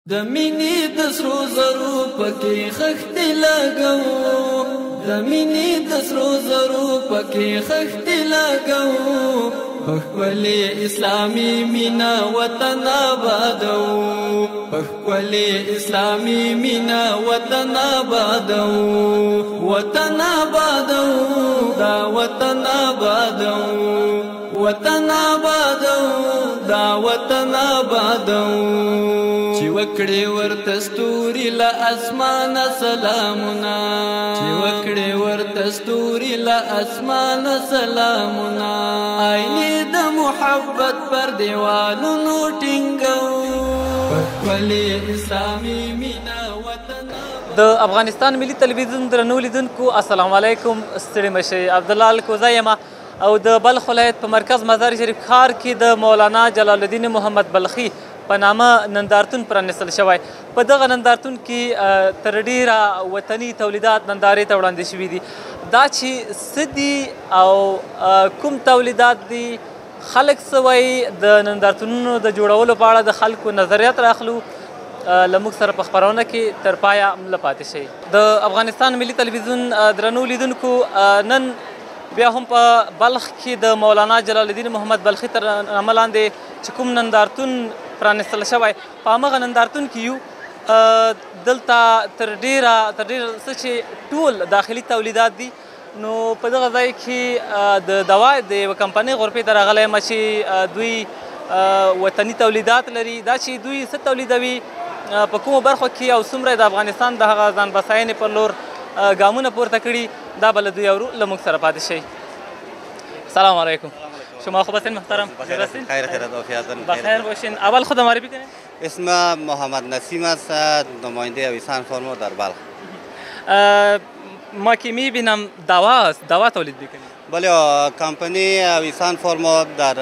د مینې د سرو زرو پکې خښتې لګو د مینې د سرو زرو پکې خښتې لګو پخپلې اسلامي مینا وطن آبادو پخپلې اسلامي مینا وطن آبادو وطن آبادو دا وطن آبادو وطن آبادو دا وطن آبادو چې وکړې ورته ستوري له اسمانه سلامونه چې وکړې ورته ستوري له اسمانه سلامونه آینې د محبت پر دیوالونو ټینګو پخپلې اسلامي مینا وطن د افغانستان ملي تلویزیون درنو لیدونکو السلام علیکم ستړي مشئ عبدالله الکوزی یم او د بلخ ولایت په مرکز مزار شریف ښار کې د مولانا جلال الدین محمد بلخي په نامه نندارتون پرانیستل شوی په دغه نندارتون کې تر ډیره وطني تولیدات نندارې ته وړاندې شوي دي دا چې څه دي او کوم تولیدات دي خلک څه وایي د نندارتونونو د جوړولو په اړه د خلکو نظریات راخلو له موږ سره په خپرونه کې تر پایه مله پاتې شئ د افغانستان ملي تلویزیون درنو لیدونکو نن بیا هم په بلخ کې د مولانا جلال الدین محمد بلخي تر نامه لاندې چې کوم نندارتون پرانیستل شوی په همغه نندارتون کې یو دلته تر ډیره څه چې ټول داخلي تولیدات دي نو په دغه ځای کې د دوا د یوه کمپنۍ غرفې ته راغلی یم چې دوی وطني تولیدات لري دا چې دوی څه تولیدوي په کومو برخو کې او څومره د افغانستان د هغه ځان بساینې پر لور ګامونه پورته کړي دا به له دوی اورو له موږ سره پاتې شئ سلام علیکم شما خوب هستین محترم؟ خیر عافیت بخیر باشین اول خود معرفی کنید اسم محمد نسیم است نماینده اویسان فرما در بلخ ما که میبینم دوا است دوا تولید میکنید بله کمپانی اویسان فرما در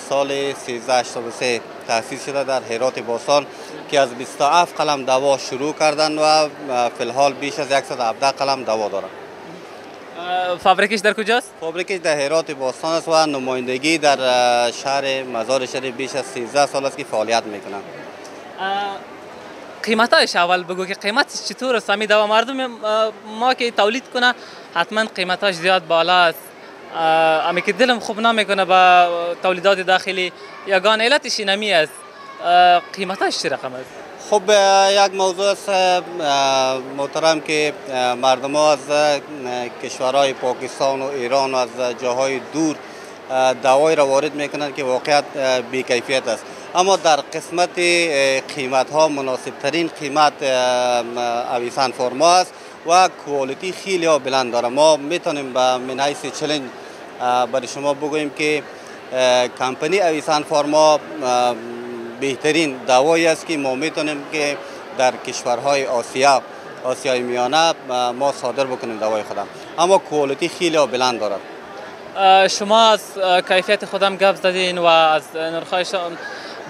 سال 1383 تأسیس شده در هرات باستان که از 27 قلم دوا شروع کردن و فی الحال بیش از 117 قلم دوا دارند. فابریکش در کجاست؟ فابریکش در هرات باستان است و نمایندگی در شهر مزار شریف بیش از 13 سال است که فعالیت میکنند. قیمتاش اول بگو که قیمتش چطور است؟ همین دوا مردم ما که تولید کنه حتما قیمتاش زیاد بالا است. امی که دلم خوب نمیکنه با تولیدات داخلی یگان علتش اینمی است. قیمتاش چه رقم است؟ خب یک موضوع است محترم که مردم ها از کشورهای پاکستان و ایران و از جاهای دور دوای را وارد میکنند که واقعیت بی‌کیفیت است اما در قسمت قیمت ها مناسب ترین قیمت اویسان فرما است و کوالیتی خیلی ها بلند داره ما میتونیم به من حیث چالش برای شما بگوییم که کمپانی اویسان فرما بهترین دوایی است که ما میتونیم که در کشورهای آسیای میانه ما صادر بکنیم دوای خودم اما کوالیتی خیلی ها بلند دارد. شما از کیفیت خودم گپ زدین و از نرخ‌های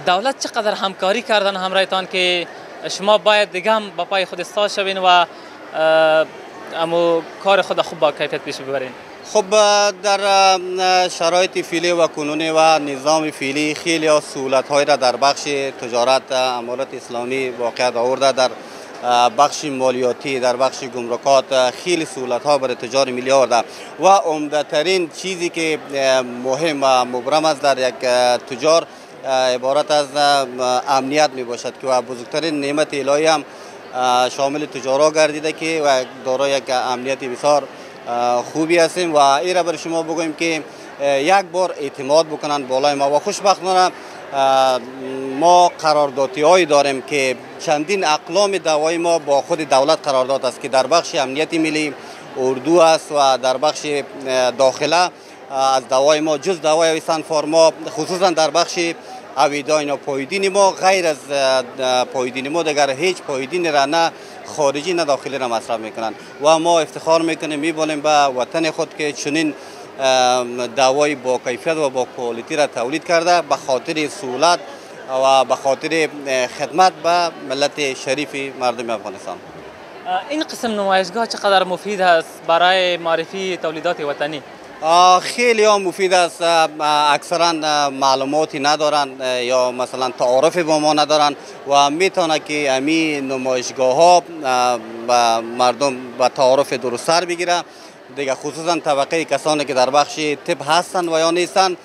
دولت چقدر همکاری کردن همراهتان که شما باید دیگه هم با پای خود استاد شوین و اما کار خود خوب با کیفیت پیش ببرین؟ خب در شرایط فعلی و کنونی و نظام فعلی خیلی سهولت‌های را در بخش تجارت امارات اسلامی واقعیت آورده در بخش مالیاتی در بخش گمرکات خیلی سهولت‌ها برای تجار ملی آورده و عمده ترین چیزی که مهم و مبرم است در یک تجار عبارت از امنیت می باشد که بزرگترین نعمت الهی هم شامل تجارا گردیده که و دارای یک امنیتی بسیار خوبی هستیم و این را برای شما بگویم که یک بار اعتماد بکنند بالای ما و خوشبختانه ما قراردادی هایی داریم که چندین اقلام دوای ما با خود دولت قرارداد است که در بخش امنیت ملی اردو است و در بخش داخله از دوای ما جز دوای اویسان فرما خصوصا در بخش اویداین و پایدین ما غیر از پایدین ما دیگر هیچ پایدین را نه خارجی نه داخلی را مصرف میکنند و ما افتخار میکنیم میبالیم به وطن خود که چنین دوای با کیفیت و با کوالیتی را تولید کرده به خاطر سهولت و به خاطر خدمت به ملت شریف مردم افغانستان. این قسم نمایشگاه چقدر مفید است برای معرفی تولیدات وطنی؟ خیلی ها مفید است. اکثرا معلوماتی ندارن یا مثلا تعارف با ما ندارن و میتونه که امی نمایشگاه ها مردم با تعارف درست‌تر بگیره دیگه، خصوصا طبقه کسانی که در بخش طب هستند و یا نیستند.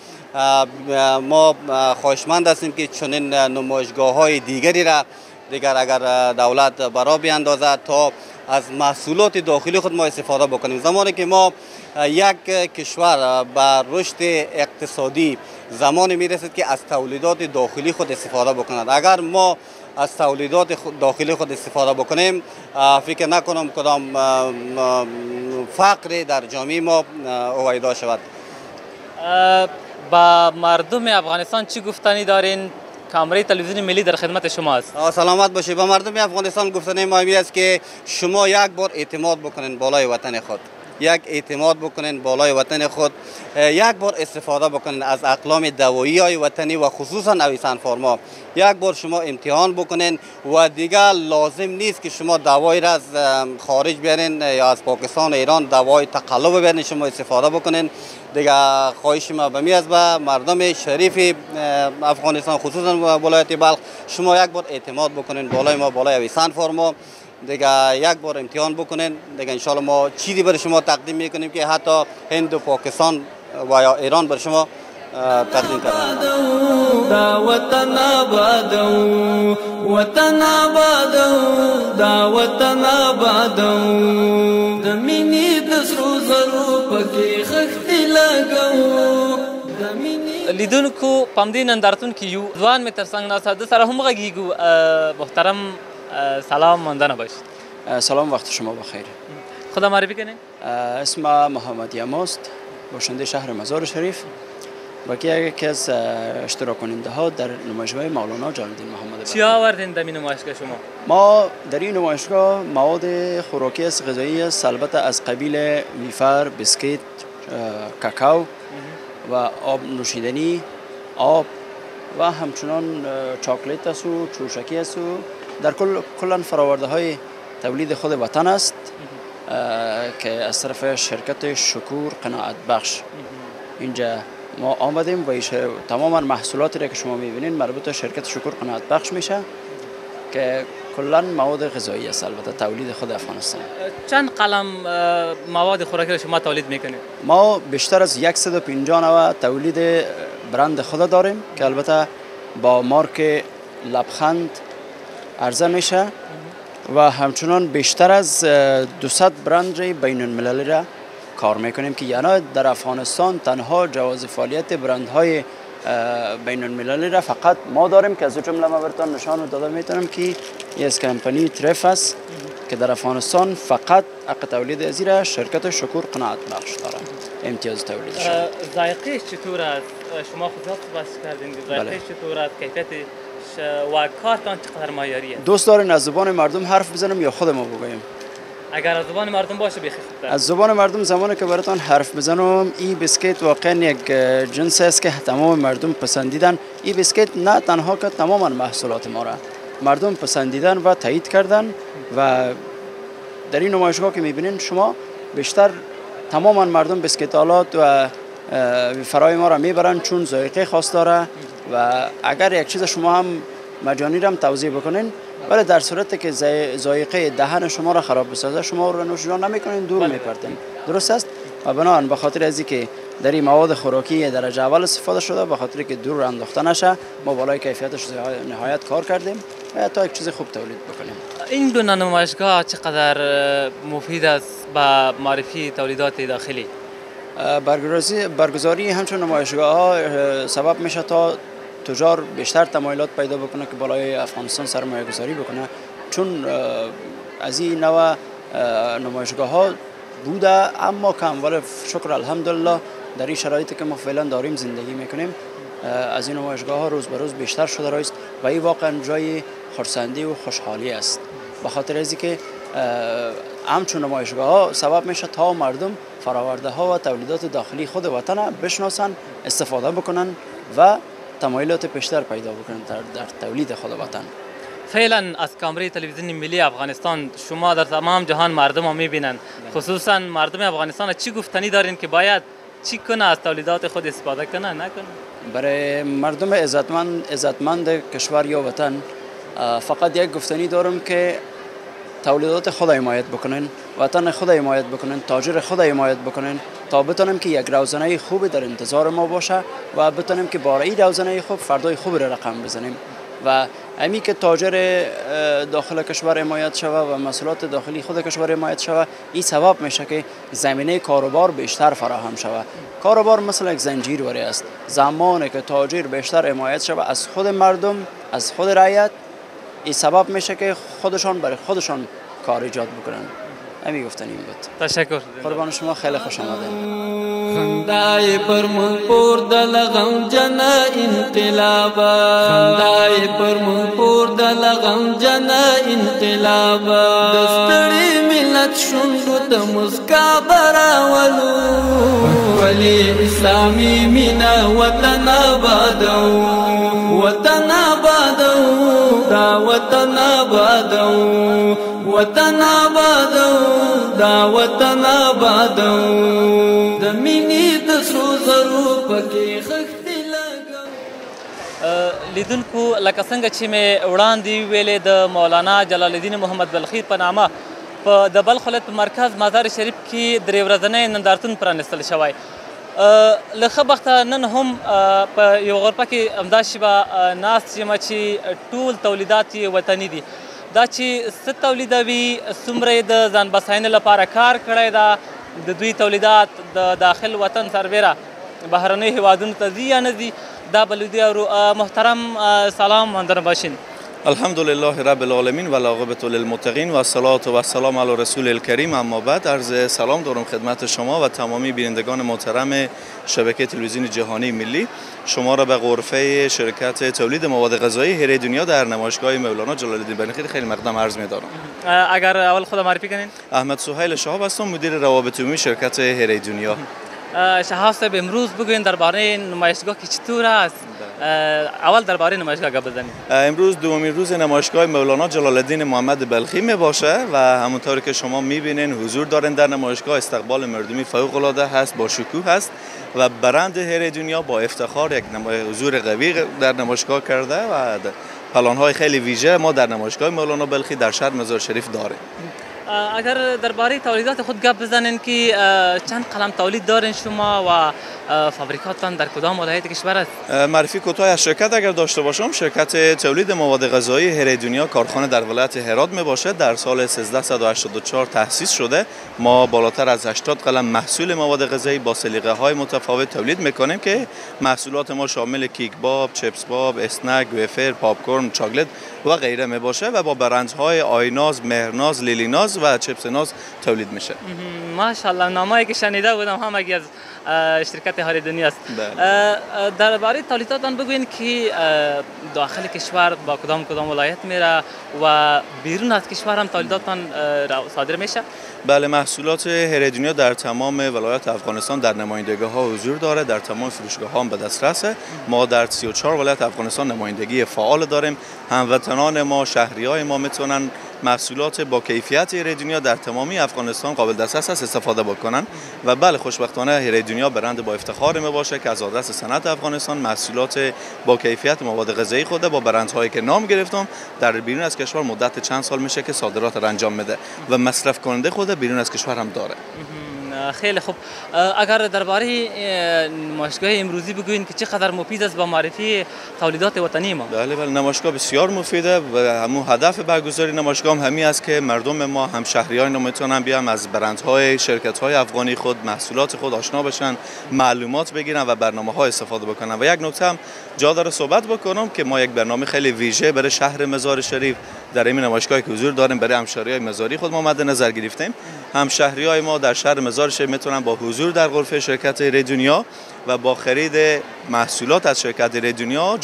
ما خواهشمند هستیم که چنین نمایشگاه های دیگری را دیگر اگر دولت برا بیاندازد تا از محصولات داخلی خود ما استفاده بکنیم. زمانی که ما یک کشور به رشد اقتصادی زمانی میرسد که از تولیدات داخلی خود استفاده بکند. اگر ما از تولیدات داخلی خود استفاده بکنیم فکر نکنم کدام فقر در جامعه ما اویدا شود. با مردم افغانستان چی گفتنی دارین؟ کامره تلویزیون ملی در خدمت شماست. سلامت باشید. به مردم افغانستان گفتنی ما این است که شما یک بار اعتماد بکنین بالای وطن خود، یک اعتماد بکنین بالای وطن خود، یک بار استفاده بکنین از اقلام دوایی های وطنی و خصوصا اویسان فارما. یک بار شما امتحان بکنین و دیگر لازم نیست که شما دوایی را از خارج بیارین یا از پاکستان و ایران دوای تقلب بیارین شما استفاده بکنین. دیگه خواهش ما به از به مردم شریف افغانستان خصوصا ولایت بلخ شما یک بار اعتماد بکنین بالای ما، بالای اویسان فارما. دیگه یک بار امتحان بکنین دیگه انشالله ما چیزی برای شما تقدیم میکنیم که حتی هند و پاکستان و یا ایران برای شما تقدیم کردن. دا وطن آبادو وطن آبادو دا وطن آبادو د مینې د سرو زرو پکې خښتې لګو د مینې لیدونکو پم دې نندارتون کې یو ځوان مې ترڅنګ ناسته د سره هم غږیږو. محترم سلام ماندنه باشید. سلام، وقت شما بخیر. خدا معرفی کنید. اسم محمد یماست، باشنده شهر مزار شریف و یکی از اشتراک کننده ها در نمایشگاه مولانا جلال الدین محمد بلخی. چی آوردین در این نمایشگاه شما؟ ما در این نمایشگاه مواد خوراکی است، غذایی است، البته از قبیل ویفر، بسکیت، کاکائو و آب نوشیدنی، آب و همچنان چاکلیت است و چوشکی است و در کل فراورده های تولید خود وطن است که از طرف شرکت شکور قناعت بخش اینجا ما آمدیم و تماما محصولاتی را که شما میبینین مربوط به شرکت شکور قناعت بخش میشه که کلا مواد غذایی است، البته تولید خود افغانستان. چند قلم مواد خوراکی را شما تولید میکنید؟ ما بیشتر از 150 نوع تولید برند خود داریم که البته با مارک لبخند عرضه میشه و همچنان بیشتر از 200 برند بین المللی را کار میکنیم که یعنی در افغانستان تنها جواز فعالیت برندهای بین المللی را فقط ما داریم که از جمله ما براتون نشان داده میتونم که این از کمپانی تریف است که در افغانستان فقط حق تولید از را شرکت شکور قناعت بخش داره امتیاز تولیدش. ذائقه چطور است؟ شما خودت بس کردین ذائقه چطور است؟ کیفیت و کارتان چقدر معیاریه؟ دوست دارین از زبان مردم حرف بزنم یا خودم بگویم؟ اگر از زبان مردم باشه بخیر خوبتر. از زبان مردم زمانی که براتون حرف بزنم، این بسکیت واقعا یک جنس است که تمام مردم پسندیدن. این بسکیت نه تنها که تمام محصولات ما را مردم پسندیدن و تایید کردن و در این نمایشگاه که میبینین شما بیشتر تماما مردم بسکیتالات و فرای ما را میبرن چون ذائقه خاص داره و اگر یک چیز شما هم مجانی را هم توضیح بکنین ولی در صورتی که ذائقه دهن شما را خراب بسازه شما رو نوشجان نمیکنین، دور میپرتین. درست است؟ و بنابراین به خاطر از اینکه در این مواد خوراکی درجه اول استفاده شده، به خاطر که دور انداخته نشه، ما بالای کیفیتش نهایت کار کردیم و تا یک چیز خوب تولید بکنیم. این دو نمایشگاه چقدر مفید است با معرفی تولیدات داخلی؟ برگزاری همچون نمایشگاه ها سبب میشه تا تجار بیشتر تمایلات پیدا بکنه که بالای افغانستان سرمایه گذاری بکنه، چون از این نوع نمایشگاه ها بوده اما کم، ولی شکر الحمدلله در این شرایطی که ما فعلا داریم زندگی میکنیم از این نمایشگاه ها روز به روز بیشتر شده است و این واقعا جای خرسندی و خوشحالی است. به خاطر از اینکه همچون نمایشگاه ها سبب میشه تا مردم فراورده ها و تولیدات داخلی خود وطن بشناسن، استفاده بکنن و تمایلات بیشتر پیدا بکنن در تولید خود وطن. فعلا از کامره تلویزیون ملی افغانستان شما در تمام جهان مردم رو میبینن، خصوصا مردم افغانستان چی گفتنی دارین که باید چی کنه؟ از تولیدات خود استفاده کنه نکنه؟ برای مردم عزتمند کشور یا وطن فقط یک گفتنی دارم که تولیدات خود حمایت بکنن، وطن خود حمایت بکنن، تاجر خود حمایت بکنن تا بتونیم که یک روزانه خوب در انتظار ما باشه و بتونیم که برای این روزانه خوب فردای خوب را رقم بزنیم و امی که تاجر داخل کشور حمایت شوه و محصولات داخلی خود کشور حمایت شوه، این سبب میشه که زمینه کاروبار بیشتر فراهم شوه. کاروبار مثل یک زنجیر وری است. زمانی که تاجر بیشتر حمایت شوه از خود مردم، از خود رعیت، این سبب میشه که خودشان برای خودشان کار ایجاد بکنن. امی گفتنیم بود. تشکر. قربان شما، خیلی خوش آمدید. خندای پر من پور دل غم جنا انقلابا، خندای پر من پور دل غم جنا انقلابا، دستړي ملت شوندو ته مسکا براولو، ولی اسلامی مینا وطن آبادو، وطن آبادو، دا وطن آبادو، وطن آبادو، دا وطن آبادو، د مینې د سرو زرو پکې خښتې لګو. لیدونکو لکه څنګه چې مې وړاندې ویلې د مولانا جلال الدین محمد بلخي په نامه په د بلخ ولایت په مرکز مزار شریف کې درې ورځنی نندارتون پرانیستل شوی. له ښه بخته نن هم په یو غرفه کې همداسې به ناست یم چې ټول تولیدات یې وطني دي. دا چې څه تولیدوي، څومره یې د ځان بساینې لپاره کار کړی ده، د دوی تولیدات د داخل وطن سربیره بهرنیو هیوادونو ته ځي یا نه ځي، دا به لودي اورو. محترم سلام اندر باشین. الحمد لله رب العالمین و العاقبة للمتقین و الصلاة و السلام علی رسول الکریم. اما بعد عرض سلام دارم خدمت شما و تمامی بینندگان محترم شبکه تلویزیون جهانی ملی. شما را به غرفه شرکت تولید مواد غذایی هره دنیا در نمایشگاه مولانا جلال الدین بلخی خیلی مقدم عرض می‌دارم. اگر اول خود معرفی کنین. احمد سهیل شهاب هستم، مدیر روابط عمومی شرکت هره دنیا. شهاب صاحب، امروز بگوین درباره نمایشگاه که چطور است؟ اول درباره نمایشگاه گپ بزنید. امروز دومین روز نمایشگاه مولانا جلال الدین محمد بلخی می باشه و همونطوری که شما میبینین حضور دارن در نمایشگاه. استقبال مردمی فوق العاده هست، با شکوه هست و برند هره دنیا با افتخار یک حضور قوی در نمایشگاه کرده و پلان‌های خیلی ویژه ما در نمایشگاه مولانا بلخی در شهر مزار شریف داریم. اگر درباره تولیدات خود گپ بزنین که چند قلم تولید دارین شما و فابریکاتتان در کدام ولایت کشور است؟ معرفی کوتاه از شرکت اگر داشته باشم، شرکت تولید مواد غذایی هره دنیا کارخانه در ولایت هرات می باشه. در سال 1384 تأسیس شده. ما بالاتر از 80 قلم محصول مواد غذایی با سلیقه های متفاوت تولید میکنیم که محصولات ما شامل کیک باب، چپس باب، اسنک، ویفر، پاپ کورن، چاکلت و غیره می باشه و با برندهای آیناز، مهرناز، لیلیناز و چپس ناز تولید میشه. ماشاءالله، نامه‌ای که شنیده بودم همگی از شرکت هره دنیا است. درباره تولیداتان بگوین که داخل کشور با کدام ولایت میره و بیرون از کشور هم تولیداتان صادر میشه؟ بله، محصولات هره دنیا در تمام ولایات افغانستان در نمایندگی‌ها حضور داره، در تمام فروشگاه‌ها هم به دسترسه. ما در 34 ولایت افغانستان نمایندگی فعال داریم. هموطنان ما، شهریای ما میتونن محصولات با کیفیت هره دنیا در تمامی افغانستان قابل دسترس است استفاده بکنن و بله، خوشبختانه هره دنیا برند با افتخار می باشه که از آدرس صنعت افغانستان محصولات با کیفیت مواد غذایی خود با برندهایی که نام گرفتم در بیرون از کشور مدت چند سال میشه که صادرات را انجام میده و مصرف کننده خود بیرون از کشور هم داره. خیلی خوب. اگر درباره نمایشگاه امروزی بگوین که چقدر مفید است با معرفی تولیدات وطنی ما؟ بله، نمایشگاه بسیار مفیده و همون هدف برگزاری نمایشگاه هم همین است که مردم ما، هم شهریان ما میتونن بیان از برندهای شرکت‌های افغانی خود، محصولات خود آشنا بشن، معلومات بگیرن و برنامه‌ها استفاده بکنن. و یک نکته هم جا داره صحبت بکنم که ما یک برنامه خیلی ویژه برای شهر مزار شریف در این نمایشگاهی که حضور داریم برای همشهریای مزاری خود ما مد نظر گرفتیم. همشهریای ما در شهر مزار شریف میتونن با حضور در غرفه شرکت هره دنیا و با خرید محصولات از شرکت هره دنیا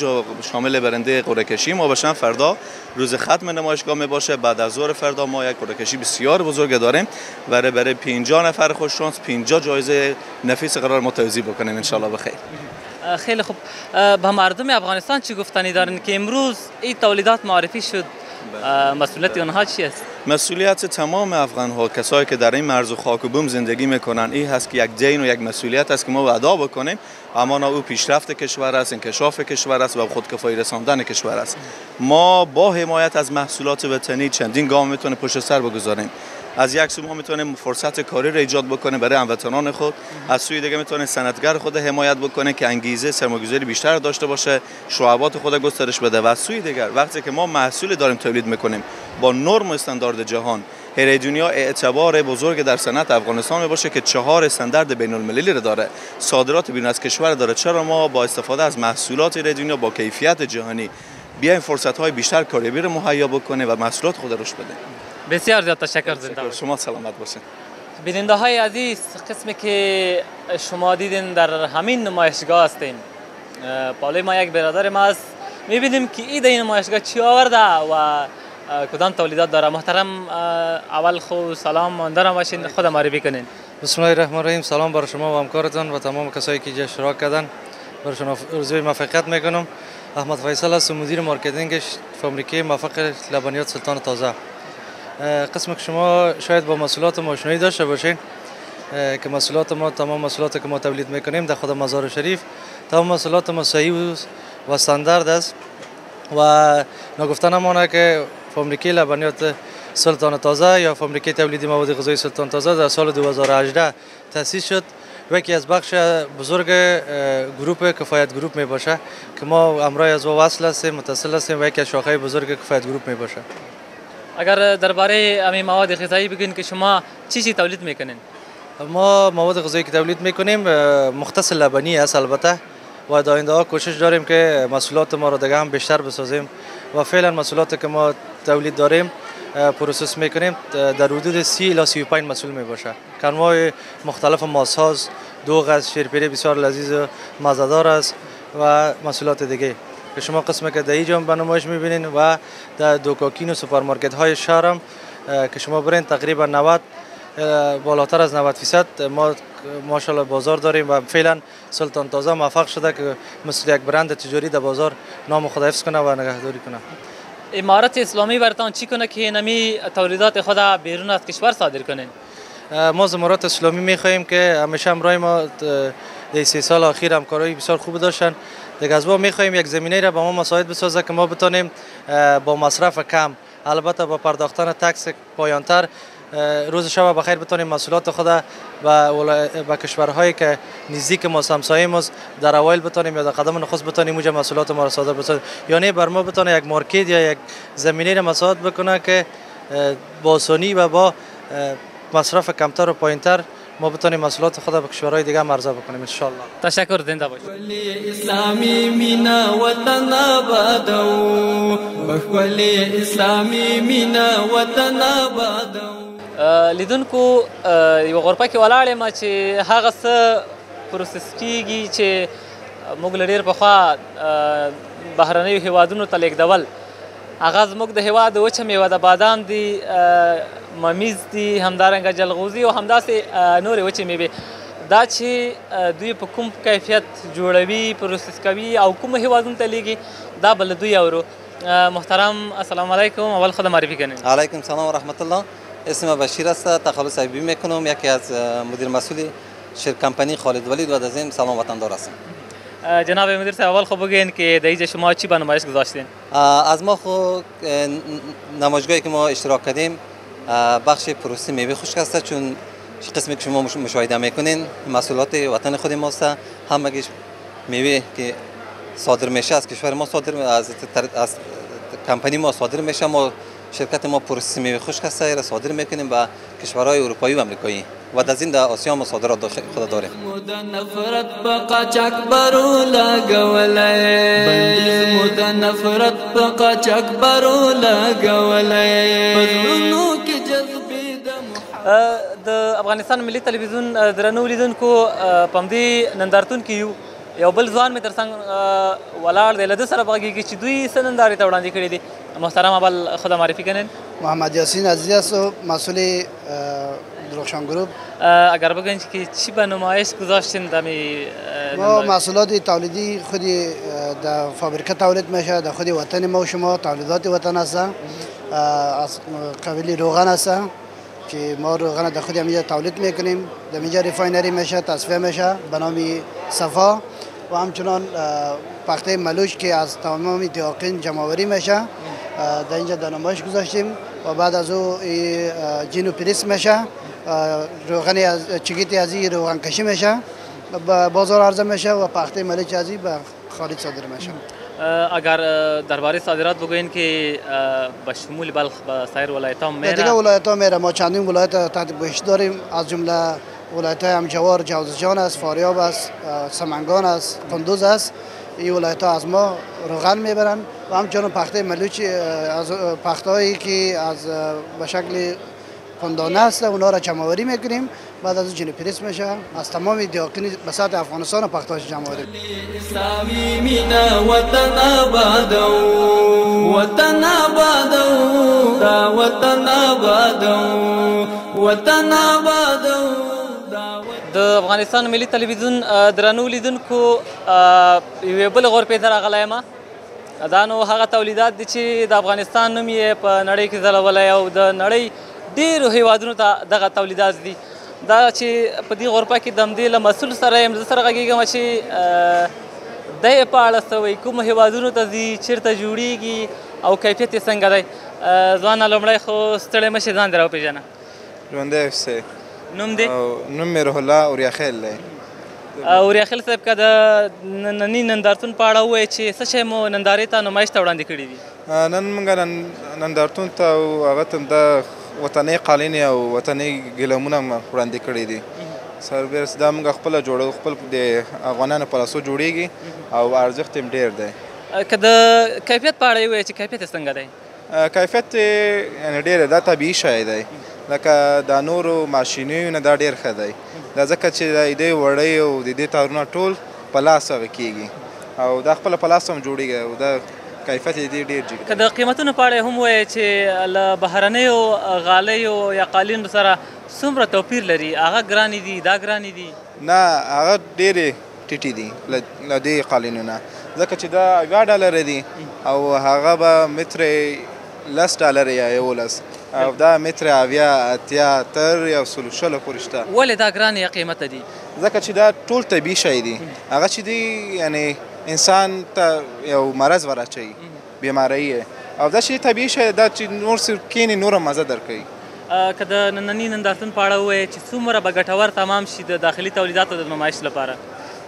شامل برنده قرعه کشی ما بشن. فردا روز ختم نمایشگاه می باشه. بعد از ظهر فردا ما یک قرعه کشی بسیار بزرگ داریم و برای 50 نفر خوش شانس 50 جایزه نفیس قرار ما توزیع بکنیم ان شاء الله بخیر. خیلی خوب. به مردم افغانستان چی گفتنی دارین که امروز این تولیدات معرفی شد مسئولیت آنها چی است؟ مسئولیت تمام افغان ها، کسایی که در این مرز و خاک و بوم زندگی میکنن، این هست که یک دین و یک مسئولیت است که ما ادا بکنیم. اما او پیشرفت کشور است، انکشاف کشور است و خودکفایی رساندن کشور است. ما با حمایت از محصولات وطنی چندین گام میتونیم پشت سر بگذاریم. از یک سو ما میتونیم فرصت کاری را ایجاد بکنه برای هموطنان خود، از سوی دیگه میتونه صنعتگر خود حمایت بکنه که انگیزه سرمایه‌گذاری بیشتر داشته باشه، شعبات خود گسترش بده. و از سوی دیگر وقتی که ما محصول داریم تولید میکنیم با نرم و استاندارد جهان، هر دنیا اعتبار بزرگ در صنعت افغانستان باشه که 4 استاندارد بین المللی را داره، صادرات بیرون از کشور داره. چرا ما با استفاده از محصولات هر دنیا با کیفیت جهانی بیایم فرصت های بیشتر کاری را مهیا بکنه و محصولات خود رشد بده؟ بسیار زیاد تشکر. زنده باشید. شما سلامت باشید. بیننده های عزیز، قسمی که شما دیدین در همین نمایشگاه هستیم. بالای ما یک برادر ما است، میبینیم که این نمایشگاه چی آورده و کدام تولیدات داره. محترم، اول خو سلام ماندن باشین، خود معرفی کنین. بسم الله الرحمن الرحیم. سلام بر شما و همکارتان و تمام کسایی که اینجا اشتراک کردن. برشون آرزوی موفقیت میکنم. احمد فیصل است، مدیر مارکتینگ فابریکه موفق لبنیات سلطان تازه. قسم که شما شاید با محصولات ما آشنایی داشته باشین که محصولات ما، تمام محصولاتی که ما تولید میکنیم در خود مزار شریف، تمام محصولات ما صحیح و استاندارد است و نگفته نمانه که فابریکه لبنیات سلطان تازه یا فابریکه تولید مواد غذایی سلطان تازه در سال 2018 تأسیس شد و یکی از بخش بزرگ گروپ کفایت گروپ می باشه که ما امروز از او وصل هستیم، متصل هستیم و یکی از شاخه بزرگ کفایت گروپ می باشه. اگر درباره همین مواد غذایی بگین که شما چی تولید میکنین؟ ما مواد غذایی که تولید میکنیم مختص لبنی است البته و در آینده ها کوشش داریم که محصولات ما را دیگه هم بیشتر بسازیم و فعلا محصولاتی که ما تولید داریم پروسس میکنیم در حدود 30 الی 35 محصول می باشه که انواع مختلف ماساز، دوغ است، شیرپیری بسیار لذیذ و مزه‌دار است و محصولات دیگه که شما قسمی که در اینجا به نمایش میبینین و در دوکاکین و سوپرمارکت های شهرم که شما برین تقریبا 90 بالاتر از 90% ما ماشاءالله بازار داریم و فعلا سلطان تازه موفق شده که مثل یک برند تجاری در بازار نام خود حفظ کنه و نگهداری کنه. امارت اسلامی برتان چی کنه که نمی تولیدات خود بیرون از کشور صادر کنین؟ ما از امارت اسلامی میخواهیم که همیشه همراه ما در 3 سال اخیر همکاری بسیار خوب داشتن. دیگه از ما میخواهیم یک زمینه را به ما مساعد بسازه که ما بتونیم با مصرف کم، البته با پرداختن تکس پایانتر، روز شب بخیر بتونیم محصولات خود و کشورهایی که نزدیک ما همسایه ما در اوایل بتونیم یا در قدم نخست بتونیم اونجا محصولات ما را صادر بسازیم. یعنی بر ما بتونه یک مارکت یا یک زمینه را مساعد بکنه که با آسانی و با مصرف کمتر و پایینتر ما بتونیم محصولات خود به کشورهای دیگه عرضه بکنیم ان شاء الله. تشکر. زنده باشید. ولی اسلامی مینا وطن آبادو، ولی اسلامی مینا وطن آبادو. لیدونکو یو غرفه کې ولاړ یم چې هغه څه پروسس کیږي چې موږ له ډېر پخوا بهرنیو هیوادونو ته لیږدول، هغه زموږ د هیواد وچه میوه د بادام دي، ممیز دي، همدارنګه جلغوزي او همداسې نورې وچې میوې. دا چې دوی په کوم کیفیت جوړوي، پروسس کوي او کوم هیوادونو ته لیږي، دا به له دوی اورو. محترم السلام علیکم، اول خود معرفی کنین. علیکم سلام و رحمت الله. اسم بشیر است، تخلص عیبی میکنم، یکی از مدیر مسئول کمپانی خالد ولید و از این سلام وطندار هستم. جناب مدیر صاحب اول خو بگین که در اینجا شما چی به نمایش گذاشتین؟ از ما خو نمایشگاهی که ما اشتراک کردیم بخش پروسس میوه خشک است، چون قسمی که شما مشاهده میکنین محصولات وطن خود ماست. همگیش میوه که صادر میشه از کشور ما، صادر از کمپانی ما صادر میشه. ما شرکت ما پروسس میوه خشک است را صادر میکنیم به کشورهای اروپایی و آمریکایی و از این در آسیا ما صادرات خود داریم. نفرت بقاچاک برو لګولای، بندیز مود نفرت بقاچاک برو لګولای، پزړونو کې جذبې د افغانستان ملي تلویزیون درنو لیدونکو په همدې نندارتون کې یو بل ځوان مې ترڅنګ ولاړ دی، له ده سره غږېږي چې دوی څه نندارې ته وړاندې کړي دي. محترم اول خود معرفی کنین. محمد یاسین عزیز است، مسئول درخشان گروپ. اگر بگین که چی به نمایش گذاشتین دمی؟ ما محصولات تولیدی خودی در فابریکه تولید میشه، در خود وطن ما و شما تولیدات وطن هستن از قبیل روغن است که ما روغن در خود همینجا تولید میکنیم. در اینجا ریفاینری میشه، تصفیه میشه به نام صفا، و همچنان پخته ملوش که از تمام دیاقین جمع‌آوری میشه در اینجا در نمایش گذاشتیم و بعد از او جینو پریس میشه، روغن از چگیتی از این روغن کشی میشه، به بازار عرضه میشه و پخته ملوش از این به خارج صادر میشه. اگر درباره صادرات بگوین که به شمول بلخ به سایر ولایت ها میره؟ دیگه ولایت ها میره. ما چندین ولایت تحت پوشش داریم، از جمله ولایت های همجوار، جوزجان است، فاریاب است، سمنگان است، قندوز است. این ولایت ها از ما روغن میبرن و همچنان پخته ملوچی از پخته هایی که از به شکل کندانه است اونا را جمع‌آوری میکنیم، بعد از جنو پریس میشه، از تمام دیاقین به سطح افغانستان پختهاش جمع‌آوری اسلامی مینا وطن آبادو وطن آبادو دا وطن آبادو وطن آبادو. د افغانستان ملي تلویزیون درنو لیدونکو یوې بلې غورپې ته راغلی یم. دا نو هغه تولیدات دي چې د افغانستان نوم یې په نړۍ کې ځلولی او د نړۍ ډېرو هیوادونو ته دغه تولیدات دي. دا چې په دې غورپه کې د همدې له مسؤل سره یم، زه سره غږېږم چې د یې په اړه څه وایي، کومو هیوادونو ته ځي، چېرته جوړېږي او کیفیت یې څنګه دی. ځوانه لومړی خو ستړی مه شې، ځان دې راوپېژنه. ژوندی اوسئ. نوم دې؟ نوم مې روح الله اوریاخیل دی. اوریاخیل صاحب که د ننني نندارتون په اړه ووایې چې څه شی مو نندارې ته نمایش ته وړاندې کړي دي؟ نن موږ نندارتون ته او هغه ته د وطني قالینې او وطني ګلمونه وړاندې کړي دي. سربیره دا موږ خپله جوړو، خپل د افغانانو په لاسو جوړېږي او ارزښت یې ډېر دی. که د کیفیت په اړه یې ووایې چې کیفیت یې څنګه دی؟ کیفیت یعنې ډېر دا طبیعي شی دی، لکه د نورو ماشینیو نه دا ډېر ښه دی. دا ځکه چې د دې وړۍ او د دې تارونه ټول په لاس هغه کېږي او دا خپله په لاس هم جوړېږي او دا کیفیت یې ډېر جګ. که د قیمتونو په اړه هم ووایې چې له بهرنیو غالیو یا قالینو سره څومره توپیر لري؟ هغه ګرانې دي، دا ګرانې دي؟ نه، هغه ډېرې ټیټې دي له دې قالینو نه، ځکه چې دا $2 دي او هغه به متر $10 یا 11 او دا متر 80 تر 120 پورې شته. ولې دا ګران یا قیمته دي؟ ځکه چې دا ټول طبیعي شی دی. هغه چې دی یعنې انسان ته یو مرض ورچوي، بیمارۍ او دا چې طبیعي شی دا چې نور کینې نوره مزه درکوي. که د ننني نندارتون په اړه ووایې چې څومره به ګټور تمام شي د داخلي تولیداتو د نمایش لپاره؟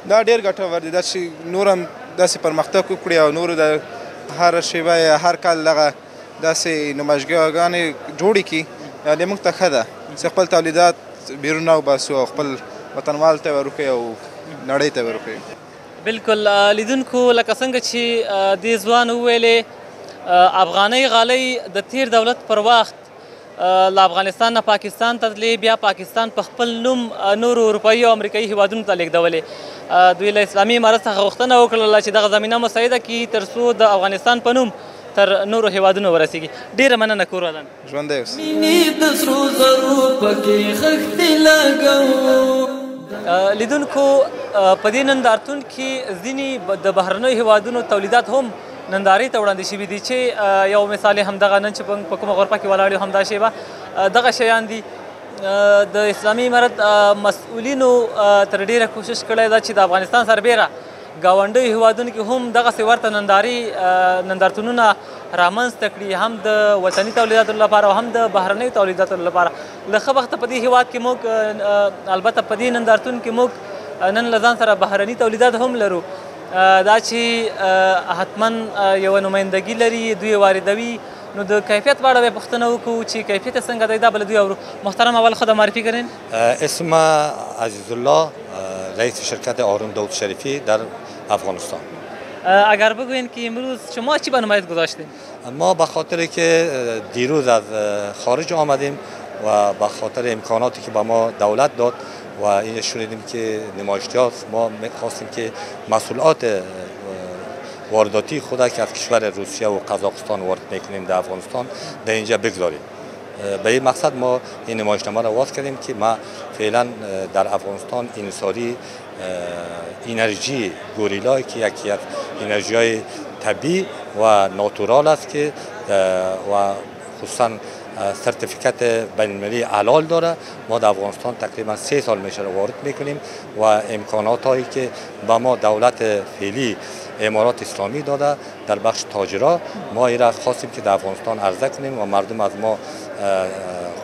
دا ډېر ګټور دی، دا چې نور هم داسې پرمختګ وکړي او نورو د هر شیبه یا هر کال دغه داسې نمایشګاهګانې جوړې کړي. یعنې موږ ته ښه ده چې خپل تولیدات بیرون راوباسو او خپل وطنوال ته ورکړي او نړۍ ته ورکړي. بلکل لیدونکو، لکه څنګه چې دې ځوان وویلې، افغانۍ غالۍ د تیر دولت پر وخت له افغانستان نه پاکستان ته تلې، بیا پاکستان په خپل نوم نورو اروپایي او امریکایي هیوادونو ته لیږدولې. دوی له اسلامي امارت څخه غوښتنه وکړله چې دغه زمینه مساعده کړي تر څو د افغانستان په نوم تر نورو هیوادونو ورسیږي. ډېره مننه کور ودان. ژوندی اوسئ. مینې د سرو زرو پکې خښتې لګوو. لیدونکو، په دې نندارتون کې ځینې د بهرنیو هیوادونو تولیدات هم نندارې ته وړاندې شوي دي چې یو مثال یې همدغه نن چې په کومه غرفه کې ولاړ یو همدا شیبه دغه شیان دي. د اسلامي امارت مسؤلینو تر ډېره کوشش کړی ده چې د افغانستان سربیره ګاونډیو هیوادونو کې هم دغسې ورته نندارتونونه رامنځته کړي، هم د وطني تولیداتو لپاره او هم د بهرنیو تولیداتو لپاره. له ښه وخته په دې هیواد کې موږ البته په دې نندارتون کې موږ نن له ځان سره بهرني تولیدات هم لرو، دا چې حتما یوه نمایندګي لري، دوی واردوي. نو د کیفیت په اړه به پوښتنه وکړو چې کیفیت څنګه دی، دا به له دوی اورو. محترم، اول خود معرفی کنین. اسم عزیز الله، رئیس شرکت آرون داود شریفی در افغانستان. اگر بگوین که امروز شما چی به نمایش گذاشتین؟ ما به خاطر که دیروز از خارج آمدیم و به خاطر امکاناتی که به ما دولت داد و این شنیدیم که نمایشیات، ما می‌خواستیم که مسئولات وارداتی خود که از کشور روسیه و قزاقستان وارد میکنیم در افغانستان در اینجا بگذاریم. به این مقصد ما این نمایشنامه را واز کردیم که ما فعلا در افغانستان انحصاری انرژی گوریلا که یکی از انرژی‌های طبیعی و ناتورال است که و خصوصا سرتیفیکت بین المللی حلال داره. ما در افغانستان تقریبا 3 سال میشه وارد میکنیم و امکانات هایی که با ما دولت فعلی امارات اسلامی داده در بخش تاجرا، ما ایرا خواستیم که در افغانستان عرضه کنیم و مردم از ما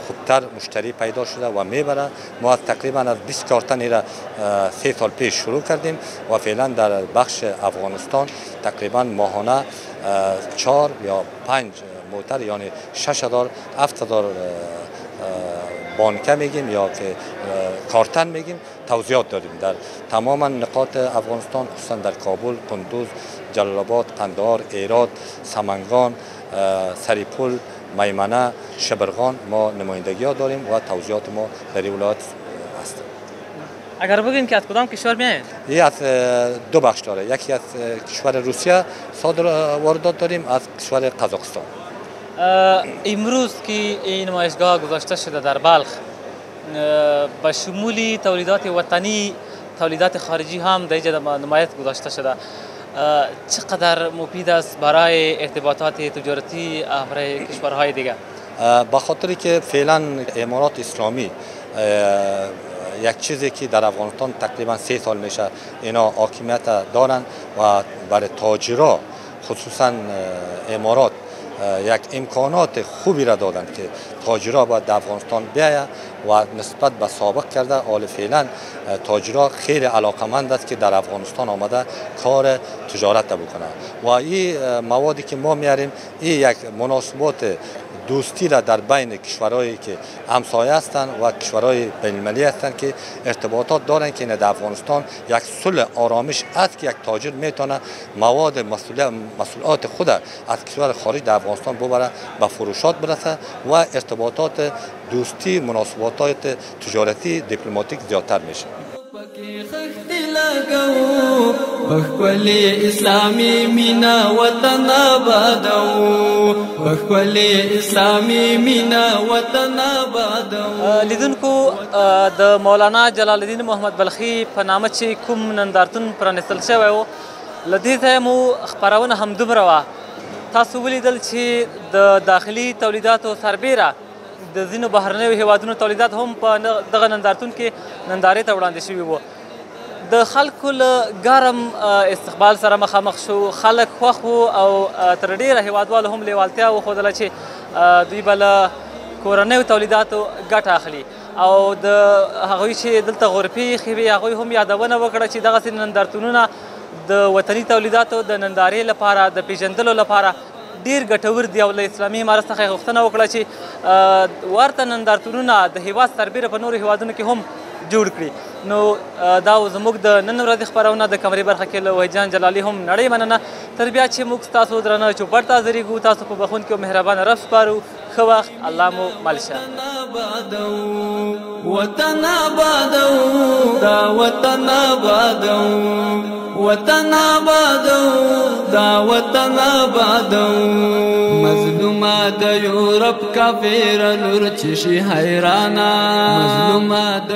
خوبتر مشتری پیدا شده و میبره. ما تقریبا از 24 تن ایرا 3 سال پیش شروع کردیم و فعلا در بخش افغانستان تقریبا ماهانه 4 یا 5 موتر یعنی 6000 7000 بانکه میگیم یا که کارتن میگیم توزیعات داریم در تمام نقاط افغانستان، خصوصا در کابل، قندوز، جلال آباد، قندهار، هرات، سمنگان، سریپول، میمنه، شبرغان ما نمایندگی ها داریم و توزیعات ما در این ولایت هست. اگر بگیم که از کدام کشور میایید؟ این از 2 بخش داره، یکی از کشور روسیه صادر واردات داریم، از کشور قزاقستان. امروز که این نمایشگاه گذاشته شده در بلخ، به شمول تولیدات وطنی تولیدات خارجی هم در اینجا نمایش گذاشته شده، چقدر مفید است برای ارتباطات تجارتی برای کشورهای دیگه؟ به خاطری که فعلا امارات اسلامی یک چیزی که در افغانستان تقریبا 3 سال میشه اینا حاکمیت دارن و برای تاجرها خصوصا امارات یک امکانات خوبی را دادند که تاجرها باید در افغانستان بیاید و نسبت به سابق کرده حال فعلا تاجرها خیلی علاقمند است که در افغانستان آمده کار تجارت بکنه و این موادی که ما میاریم این یک مناسبات دوستی را در بین کشورهایی که همسایه هستند و کشورهای بین المللی هستند که ارتباطات دارند که در افغانستان یک صلح آرامش است که یک تاجر میتونه مواد مسئولیت خود از کشور خارج در افغانستان ببره به فروشات برسه و ارتباطات دوستی مناسبات تجارتی دیپلماتیک زیادتر میشه. بخولی اسلامی مینا وطن آبادو، بخولی اسلامی مینا وطن آبادو. لیدونکو د مولانا جلال الدین محمد بلخي په نامه چې کوم نندارتون پرانیستل شوی و، له دې ځایه مو خپرونه همدومره وه. تاسو ولیدل چې د داخلي تولیداتو سربیره د ځینو بهرنیو هیوادونو تولیدات هم په دغه نندارتون کې نندارې ته وړاندې شوي وو. د خلکو له ګرم استقبال سره مخامخ شو، خلک خوښ وو او تر ډیره هیوادوالو هم لیوالتیا وښودله چې دوی به له کورنیو تولیداتو ګټه اخلي او د هغوی چې دلته غرفې ایښې وې هغوی هم یادونه وکړه چې دغسې نندارتونونه د وطني تولیداتو د نندارې لپاره د پیژندلو لپاره ډیر ګټور دی او له اسلامي امارت څخه یې غوښتنه وکړه چې ورته نندارتونونه د هیواد سربیره په نورو هیوادونو کې هم جوړ کړي. نو دا زموږ د نن ورځې خپرونه د کمرې برخه کې له وحیدجان جلالي هم نړۍ مننه. تر بیا چې موږ ستاسو درانه چوپړ ته حاضرېږو، تاسو په بخښونکي او مهربانه رب سپارو. ښه وخت، الله مو مل شه. وطن آبادو دا وطن آبادو، وطن آبادو دا وطن آبادو. مظلومه د یورپ کافر لور چې شي حیرانه، مظلومه د